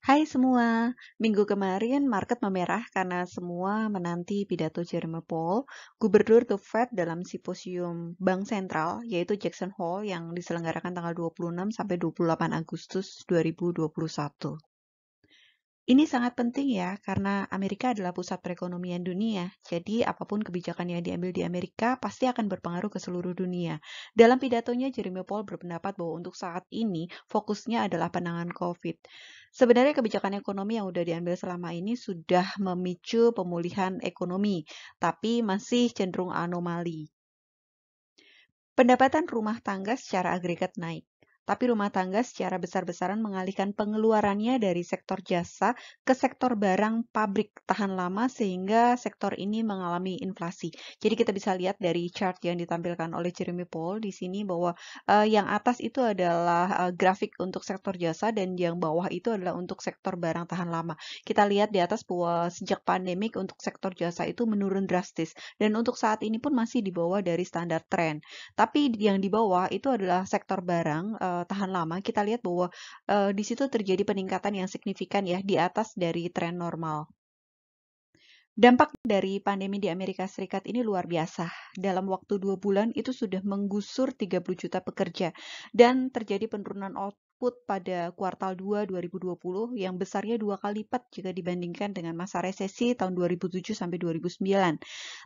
Hai semua, minggu kemarin market memerah karena semua menanti pidato Jerome Powell, Gubernur The Fed dalam simposium Bank Sentral, yaitu Jackson Hole yang diselenggarakan tanggal 26 sampai 28 Agustus 2021. Ini sangat penting ya, karena Amerika adalah pusat perekonomian dunia. Jadi, apapun kebijakan yang diambil di Amerika pasti akan berpengaruh ke seluruh dunia. Dalam pidatonya, Jeremy Powell berpendapat bahwa untuk saat ini fokusnya adalah penanganan COVID. Sebenarnya kebijakan ekonomi yang sudah diambil selama ini sudah memicu pemulihan ekonomi, tapi masih cenderung anomali. Pendapatan rumah tangga secara agregat naik, tapi rumah tangga secara besar-besaran mengalihkan pengeluarannya dari sektor jasa ke sektor barang pabrik tahan lama sehingga sektor ini mengalami inflasi. Jadi kita bisa lihat dari chart yang ditampilkan oleh Jeremy Powell di sini bahwa yang atas itu adalah grafik untuk sektor jasa dan yang bawah itu adalah untuk sektor barang tahan lama. Kita lihat di atas bahwa sejak pandemik untuk sektor jasa itu menurun drastis dan untuk saat ini pun masih di bawah dari standar tren. Tapi yang di bawah itu adalah sektor barang, tahan lama, kita lihat bahwa, di situ terjadi peningkatan yang signifikan ya, di atas dari tren normal. Dampak dari pandemi di Amerika Serikat ini luar biasa. Dalam waktu 2 bulan itu sudah menggusur 30 juta pekerja dan terjadi penurunan output pada kuartal 2 2020 yang besarnya 2 kali lipat jika dibandingkan dengan masa resesi tahun 2007 sampai 2009.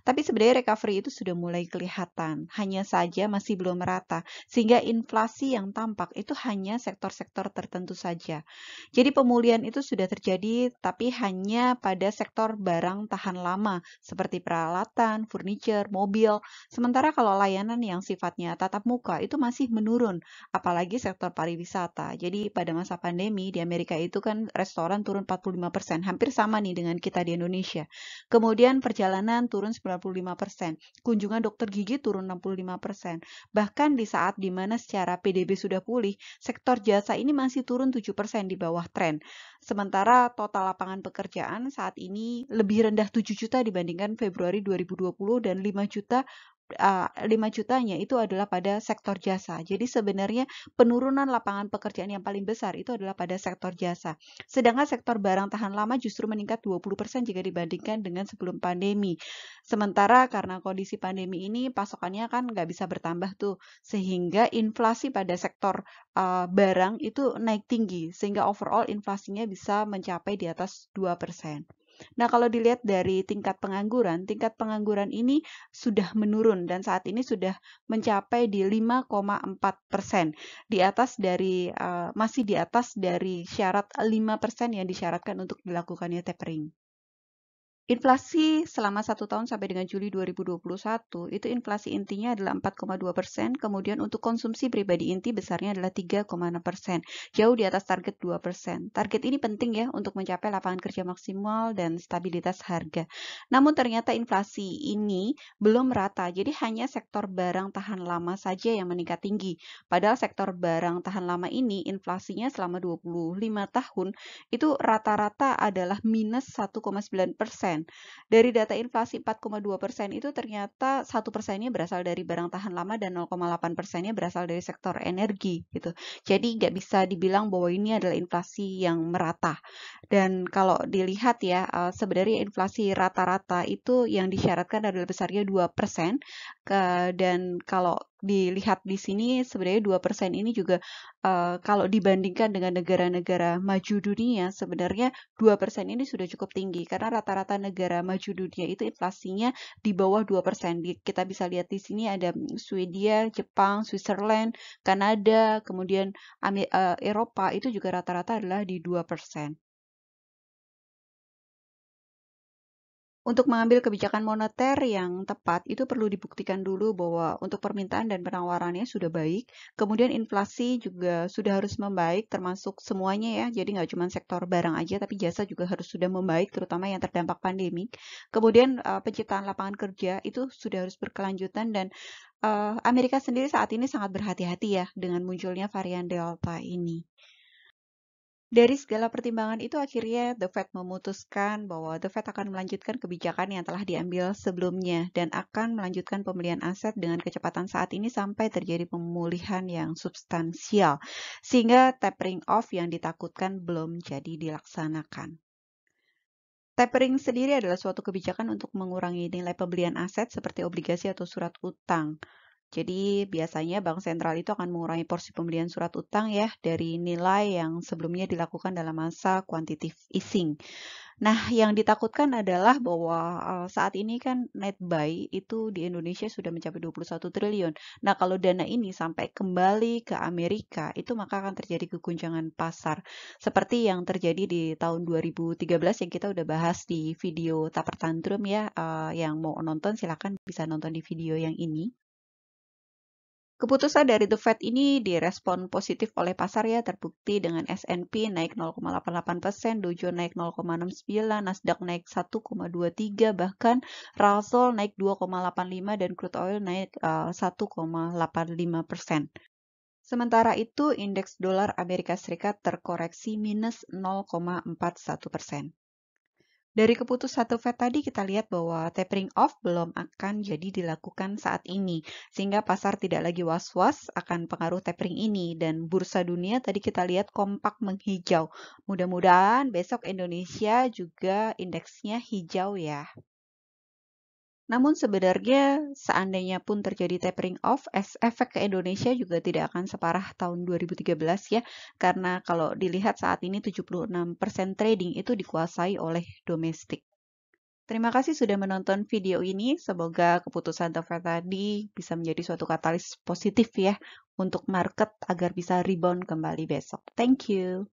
Tapi sebenarnya recovery itu sudah mulai kelihatan, hanya saja masih belum merata, sehingga inflasi yang tampak itu hanya sektor-sektor tertentu saja. Jadi pemulihan itu sudah terjadi, tapi hanya pada sektor barang tahan lama, seperti peralatan, furniture, mobil. Sementara kalau layanan yang sifatnya tatap muka itu masih menurun, apalagi sektor pariwisata. Jadi pada masa pandemi di Amerika itu kan restoran turun 45%, hampir sama nih dengan kita di Indonesia. Kemudian perjalanan turun 95%, kunjungan dokter gigi turun 65%. Bahkan di saat di mana secara PDB sudah pulih, sektor jasa ini masih turun 7% di bawah tren. Sementara total lapangan pekerjaan saat ini lebih rendah 7 juta dibandingkan Februari 2020 dan 5 juta 5 jutanya itu adalah pada sektor jasa. Jadi sebenarnya penurunan lapangan pekerjaan yang paling besar itu adalah pada sektor jasa. Sedangkan sektor barang tahan lama justru meningkat 20% jika dibandingkan dengan sebelum pandemi. Sementara karena kondisi pandemi ini pasokannya kan nggak bisa bertambah tuh, sehingga inflasi pada sektor barang itu naik tinggi, sehingga overall inflasinya bisa mencapai di atas 2%. Nah, kalau dilihat dari tingkat pengangguran ini sudah menurun dan saat ini sudah mencapai di 5,4%, di atas dari masih di atas dari syarat 5% yang disyaratkan untuk dilakukannya tapering. Inflasi selama 1 tahun sampai dengan Juli 2021, itu inflasi intinya adalah 4,2%, kemudian untuk konsumsi pribadi inti besarnya adalah 3,6%, jauh di atas target 2%. Target ini penting ya untuk mencapai lapangan kerja maksimal dan stabilitas harga. Namun ternyata inflasi ini belum merata, jadi hanya sektor barang tahan lama saja yang meningkat tinggi. Padahal sektor barang tahan lama ini inflasinya selama 25 tahun itu rata-rata adalah minus 1,9%. Dari data inflasi 4,2% itu ternyata 1%-nya berasal dari barang tahan lama dan 0,8%-nya berasal dari sektor energi gitu. Jadi nggak bisa dibilang bahwa ini adalah inflasi yang merata. Dan kalau dilihat ya, sebenarnya inflasi rata-rata itu yang disyaratkan adalah besarnya 2%, dan kalau dilihat di sini sebenarnya 2% ini juga kalau dibandingkan dengan negara-negara maju dunia, sebenarnya 2% ini sudah cukup tinggi karena rata-rata negara maju dunia itu inflasinya di bawah 2%. Kita bisa lihat di sini ada Swedia, Jepang, Switzerland, Kanada, kemudian Eropa itu juga rata-rata adalah di 2%. Untuk mengambil kebijakan moneter yang tepat, itu perlu dibuktikan dulu bahwa untuk permintaan dan penawarannya sudah baik. Kemudian inflasi juga sudah harus membaik, termasuk semuanya ya. Jadi nggak cuma sektor barang aja, tapi jasa juga harus sudah membaik, terutama yang terdampak pandemi. Kemudian penciptaan lapangan kerja itu sudah harus berkelanjutan dan Amerika sendiri saat ini sangat berhati-hati ya dengan munculnya varian Delta ini. Dari segala pertimbangan itu akhirnya The Fed memutuskan bahwa The Fed akan melanjutkan kebijakan yang telah diambil sebelumnya dan akan melanjutkan pembelian aset dengan kecepatan saat ini sampai terjadi pemulihan yang substansial, sehingga tapering off yang ditakutkan belum jadi dilaksanakan. Tapering sendiri adalah suatu kebijakan untuk mengurangi nilai pembelian aset seperti obligasi atau surat utang. Jadi biasanya bank sentral itu akan mengurangi porsi pembelian surat utang ya dari nilai yang sebelumnya dilakukan dalam masa quantitative easing. Nah, yang ditakutkan adalah bahwa saat ini kan net buy itu di Indonesia sudah mencapai 21 triliun. Nah, kalau dana ini sampai kembali ke Amerika, itu maka akan terjadi keguncangan pasar. Seperti yang terjadi di tahun 2013 yang kita udah bahas di video Taper Tantrum ya. Yang mau nonton silakan bisa nonton di video yang ini. Keputusan dari The Fed ini direspon positif oleh pasar ya, terbukti dengan S&P naik 0,88%, Dow Jones naik 0,69%, Nasdaq naik 1,23%, bahkan Russell naik 2,85% dan crude oil naik 1,85%. Sementara itu, indeks dolar Amerika Serikat terkoreksi minus 0,41%. Dari keputusan The Fed tadi kita lihat bahwa tapering off belum akan jadi dilakukan saat ini, sehingga pasar tidak lagi was-was akan pengaruh tapering ini dan bursa dunia tadi kita lihat kompak menghijau. Mudah-mudahan besok Indonesia juga indeksnya hijau ya. Namun sebenarnya seandainya pun terjadi tapering off, efek ke Indonesia juga tidak akan separah tahun 2013 ya, karena kalau dilihat saat ini 76% trading itu dikuasai oleh domestik. Terima kasih sudah menonton video ini. Semoga keputusan The Fed tadi bisa menjadi suatu katalis positif ya untuk market agar bisa rebound kembali besok. Thank you.